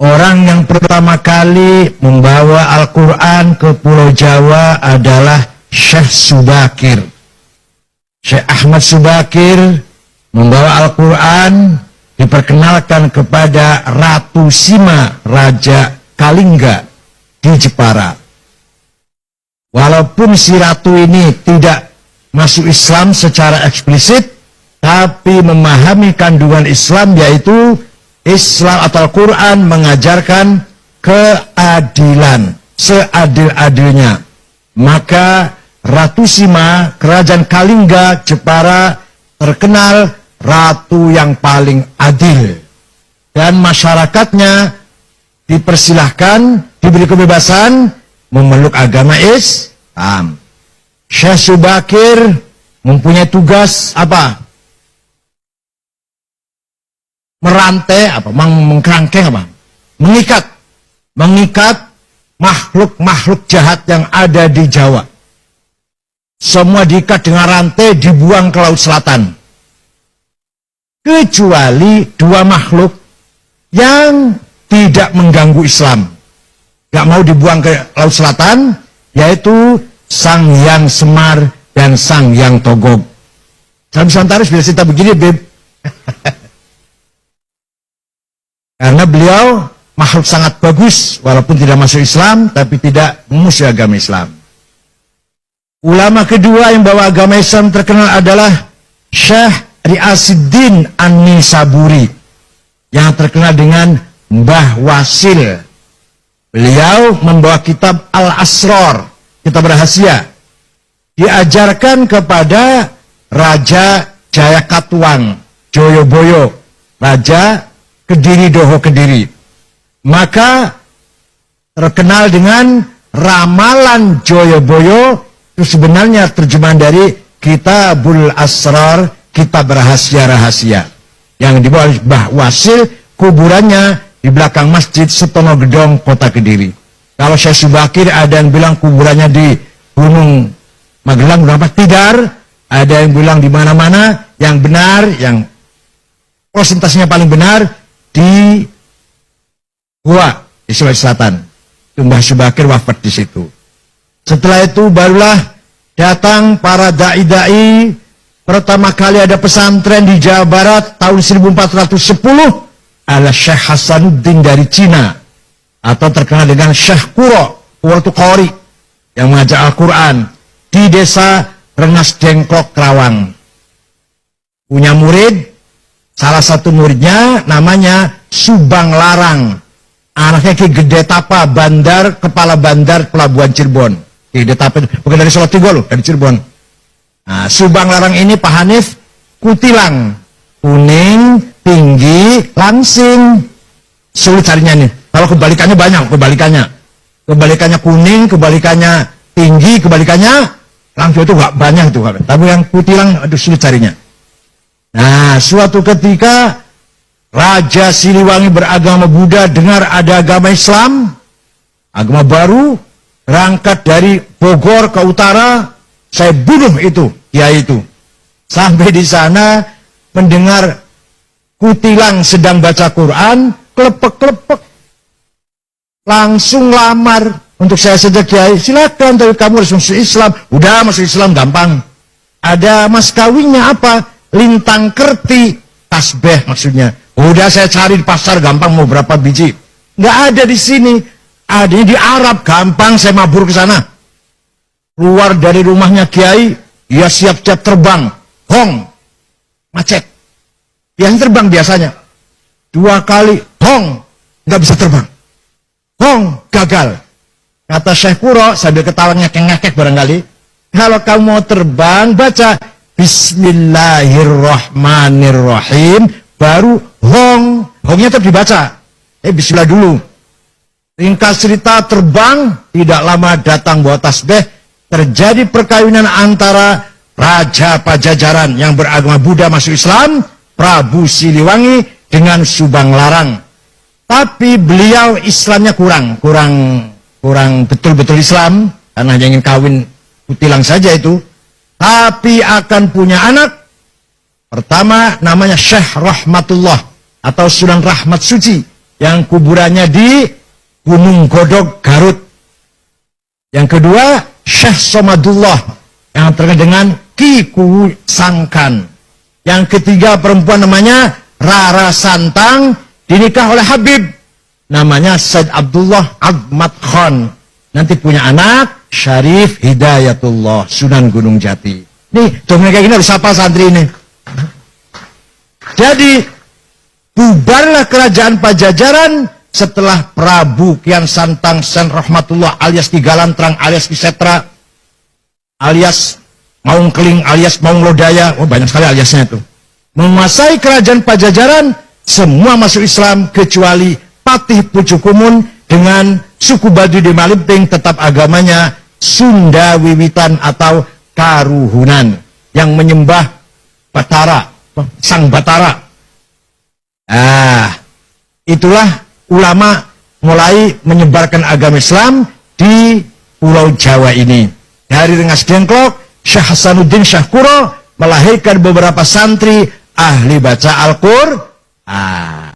Orang yang pertama kali membawa Al-Quran ke Pulau Jawa adalah Syekh Subakir. Syekh Ahmad Subakir membawa Al-Quran, diperkenalkan kepada Ratu Sima, Raja Kalingga di Jepara. Walaupun si ratu ini tidak masuk Islam secara eksplisit, tapi memahami kandungan Islam, yaitu Islam atau Al-Quran mengajarkan keadilan, seadil-adilnya. Maka Ratu Sima, Kerajaan Kalingga, Jepara, terkenal ratu yang paling adil. Dan masyarakatnya dipersilahkan, diberi kebebasan memeluk agama Islam. Syekh Subakir mempunyai tugas apa? Merantai apa? Mengkerangkeng apa? Mengikat makhluk-makhluk jahat yang ada di Jawa. Semua diikat dengan rantai, dibuang ke Laut Selatan. Kecuali dua makhluk yang tidak mengganggu Islam. Gak mau dibuang ke Laut Selatan, yaitu Sang Hyang Semar dan Sang Hyang Togog. Saya bisa antaris bila cerita begini, Beb. Karena beliau makhluk sangat bagus, walaupun tidak masuk Islam, tapi tidak memusuhi agama Islam. Ulama kedua yang bawa agama Islam terkenal adalah Syekh Ri'asuddin An-Nisaburi, yang terkenal dengan Mbah Wasil. Beliau membawa kitab Al-Asrar, kitab rahasia. Diajarkan kepada Raja Jayakatwang, Joyoboyo, Raja Kediri Doho Kediri. Maka terkenal dengan ramalan Joyoboyo, itu sebenarnya terjemahan dari Kitabul Asrar, kitab rahasia-rahasia, yang dibawa oleh Mbah Wasil. Kuburannya di belakang Masjid Setono Gedong, Kota Kediri. Kalau Syekh Subakir ada yang bilang kuburannya di Gunung Magelang, Gunung apa? Tidar. Ada yang bilang di mana-mana. Yang benar, yang prosentasenya paling benar di Goa di Sulawesi Selatan. Mbah Subakir wafat di situ. Setelah itu barulah datang para dai-dai. Pertama kali ada pesantren di Jawa Barat tahun 1410 adalah Syekh Hasanuddin dari Cina, atau terkenal dengan Syekh Kuro, Kuro itu Qori, yang mengajar Al-Quran di desa Rengas Dengklok, Kerawang. Punya murid, salah satu muridnya namanya Subang Larang, anaknya Ki Gede Tapa, kepala bandar pelabuhan Cirebon. Ki Gede Tapa bukan dari Salatiga loh, dari Cirebon. Nah, Subang Larang ini Pak Hanif kutilang, kuning, tinggi, langsing. Sulit carinya nih. Kalau kebalikannya banyak, kebalikannya. Kebalikannya kuning, kebalikannya tinggi, kebalikannya langsing, itu gak banyak tuh. Tapi yang kutilang, aduh sulit carinya. Nah, suatu ketika Raja Siliwangi beragama Buddha dengar ada agama Islam, agama baru, berangkat dari Bogor ke utara, saya bunuh itu, kiai itu. Sampai di sana mendengar kutilang sedang baca Quran, klepek-klepek. Langsung lamar untuk saya saja kiai. Silakan, tapi kamu harus masuk Islam. Udah masuk Islam gampang. Ada mas kawinnya apa? Lintang kerti, tasbih maksudnya. Udah saya cari di pasar gampang, mau berapa biji. Nggak ada di sini. Ada di Arab, gampang saya mabur ke sana. Keluar dari rumahnya kiai, dia siap-siap terbang. Hong, macet. Yang terbang biasanya 2 kali, hong, nggak bisa terbang. Hong, gagal. Kata Syekh Kuro sambil ketawa ngekek-ngekek barangkali, kalau kamu mau terbang, baca Bismillahirrahmanirrahim, baru hong. Hongnya tetap dibaca. Bismillah dulu. Ringkas cerita, terbang, tidak lama datang bawa tasbih. Terjadi perkawinan antara Raja Pajajaran yang beragama Buddha masuk Islam, Prabu Siliwangi, dengan Subang Larang. Tapi beliau Islamnya kurang betul-betul Islam, karena hanya ingin kawin kutilang saja itu. Tapi akan punya anak. Pertama namanya Syekh Rahmatullah atau Sunan Rahmat Suci, yang kuburannya di Gunung Godog, Garut. Yang kedua, Syekh Somadullah yang terkenal dengan Ki Kuwu Sangkan. Yang ketiga, perempuan namanya Rara Santang, dinikah oleh Habib namanya Said Abdullah Ahmad Khan. Nanti punya anak Syarif Hidayatullah, Sunan Gunung Jati. Nih, dongeng kayak gini harus apa santri ini? Jadi, bubarlah kerajaan Pajajaran setelah Prabu Kian Santang Sen Rahmatullah alias Ki Galantrang alias Ki Setra alias Maung Keling alias Maung Lodaya, oh banyak sekali aliasnya itu, menguasai kerajaan Pajajaran. Semua masuk Islam kecuali Patih Pucukumun dengan suku Baduy di Malimping, tetap agamanya Sunda Wiwitan atau Karuhunan yang menyembah Batara, Sang Batara. Itulah ulama mulai menyebarkan agama Islam di Pulau Jawa ini. Dari Rengas Dengklok, Syekh Hasanuddin Syahkuro melahirkan beberapa santri ahli baca Al-Qur'an.